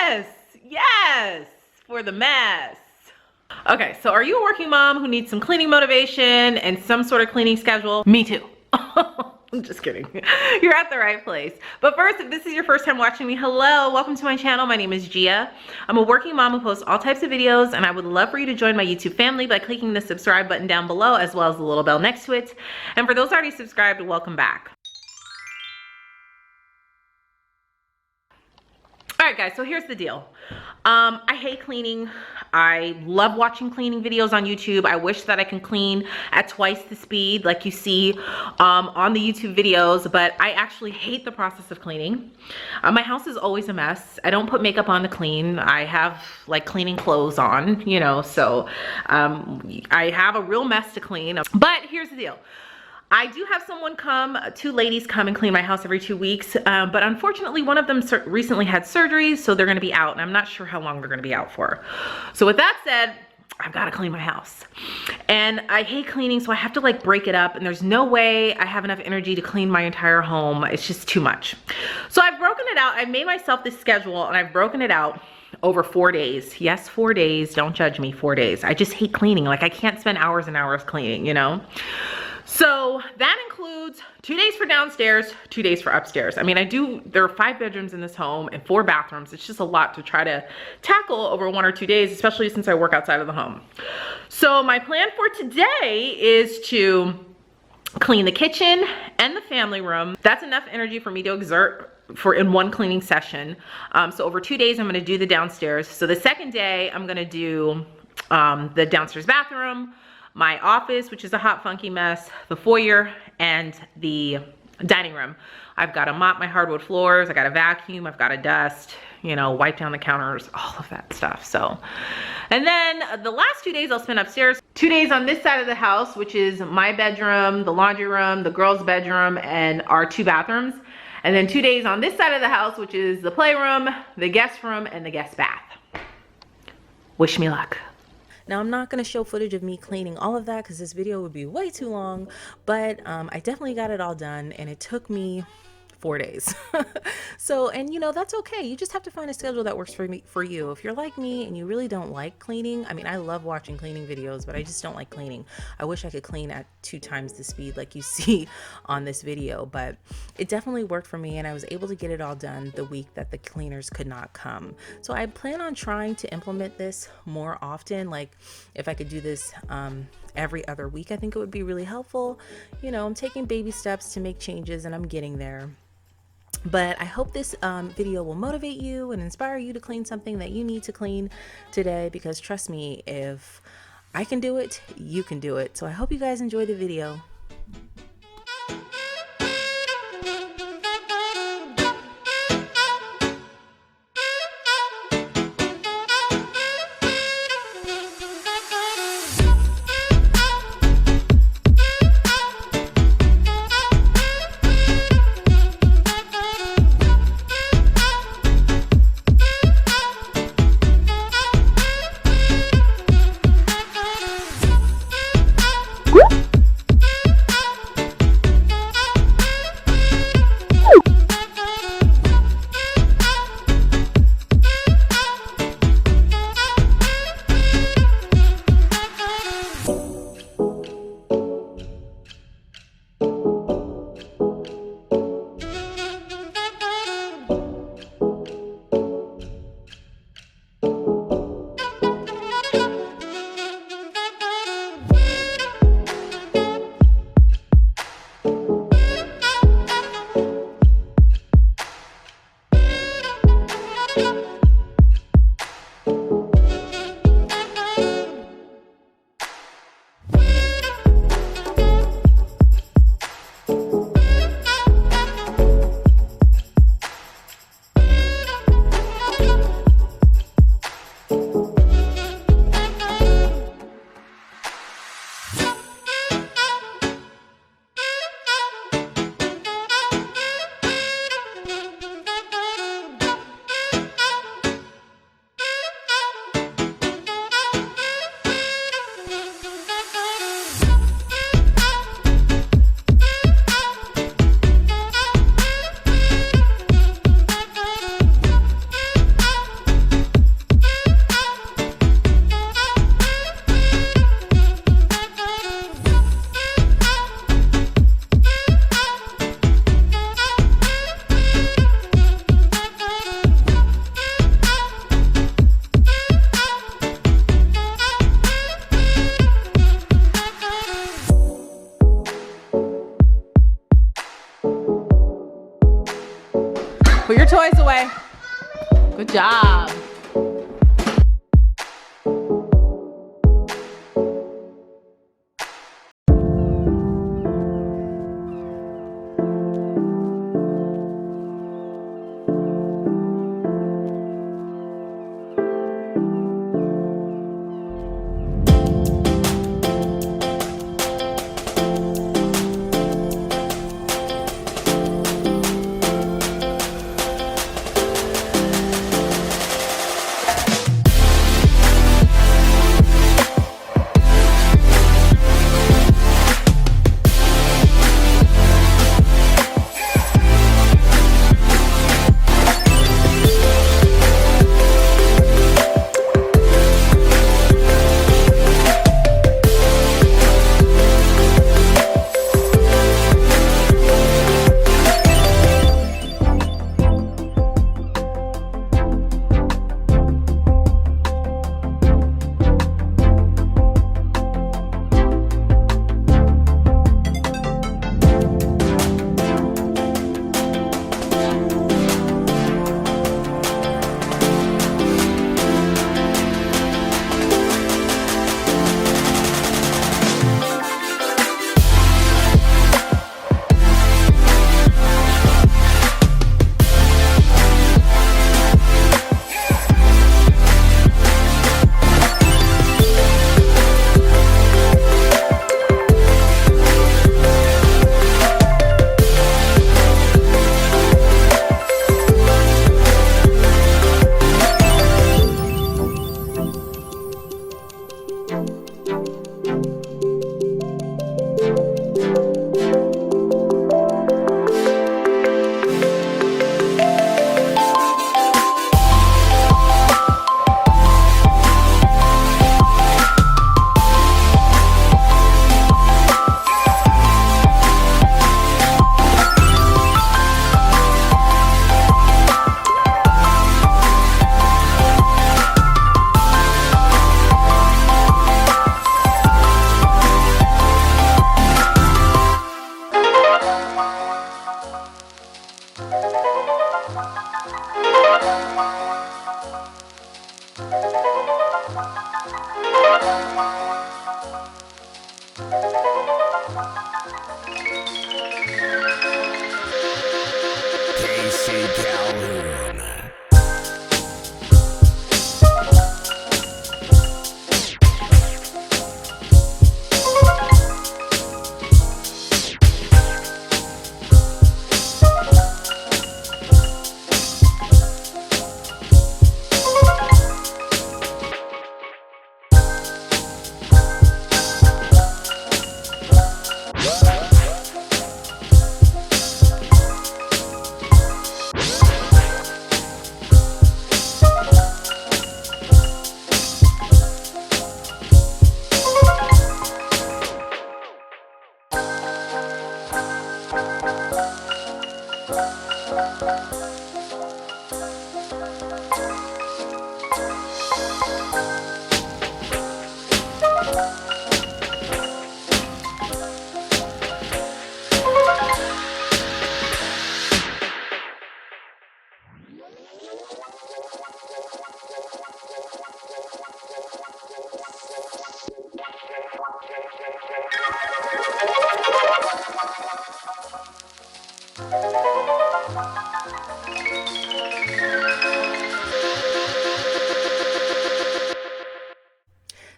Yes, yes, for the mess. Okay, so are you a working mom who needs some cleaning motivation and some sort of cleaning schedule? Me too. I'm just kidding. You're at the right place. But first, if this is your first time watching me, hello, welcome to my channel. My name is Gia. I'm a working mom who posts all types of videos, and I would love for you to join my YouTube family by clicking the subscribe button down below, as well as the little bell next to it. And for those already subscribed, welcome back. All right, guys, so here's the deal. I hate cleaning. I love watching cleaning videos on YouTube. I wish that I can clean at twice the speed like you see on the YouTube videos, but I actually hate the process of cleaning. My house is always a mess. I don't put makeup on to clean. I have like cleaning clothes on, you know, so I have a real mess to clean. But here's the deal. I do have two ladies come and clean my house every 2 weeks, but unfortunately one of them recently had surgery, so they're gonna be out, and I'm not sure how long they're gonna be out for. So with that said, I've gotta clean my house. And I hate cleaning, so I have to like break it up, and there's no way I have enough energy to clean my entire home. It's just too much. So I've broken it out. I've made myself this schedule, and I've broken it out over 4 days. Yes, 4 days, don't judge me, 4 days. I just hate cleaning. Like I can't spend hours and hours cleaning, you know? So that includes 2 days for downstairs, 2 days for upstairs. I mean, there are 5 bedrooms in this home and 4 bathrooms. It's just a lot to try to tackle over 1 or 2 days, especially since I work outside of the home. So my plan for today is to clean the kitchen and the family room. That's enough energy for me to exert in one cleaning session. So over 2 days, I'm gonna do the downstairs. So the second day, I'm gonna do the downstairs bathroom, my office, which is a hot, funky mess, the foyer, and the dining room. I've got to mop my hardwood floors, I got to vacuum, I've got to dust, you know, wipe down the counters, all of that stuff. So, and then the last 2 days I'll spend upstairs. 2 days on this side of the house, which is my bedroom, the laundry room, the girls' bedroom, and our 2 bathrooms. And then 2 days on this side of the house, which is the playroom, the guest room, and the guest bath. Wish me luck. Now, I'm not going to show footage of me cleaning all of that because this video would be way too long, but I definitely got it all done, and it took me 4 days. So, and you know, that's okay. You just have to find a schedule that works for you. If you're like me and you really don't like cleaning, I mean, I love watching cleaning videos, but I just don't like cleaning. I wish I could clean at 2 times the speed like you see on this video, but it definitely worked for me, and I was able to get it all done the week that the cleaners could not come. So I plan on trying to implement this more often. Like if I could do this every other week, I think it would be really helpful. You know, I'm taking baby steps to make changes, and I'm getting there. But I hope this video will motivate you and inspire you to clean something that you need to clean today, because trust me, if I can do it, you can do it. So I hope you guys enjoy the video. toys away. Good job.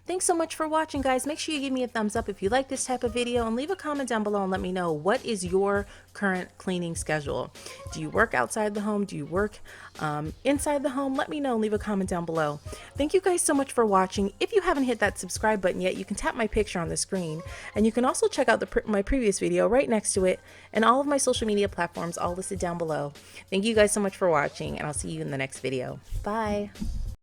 Thanks so much for watching, guys. Make sure you give me a thumbs up if you like this type of video, and leave a comment down below and let me know, what is your current cleaning schedule? Do you work outside the home? Do you work inside the home? Let me know and leave a comment down below. Thank you guys so much for watching. If you haven't hit that subscribe button yet, you can tap my picture on the screen, and you can also check out my previous video right next to it, and all of my social media platforms all listed down below. Thank you guys so much for watching, and I'll see you in the next video. Bye.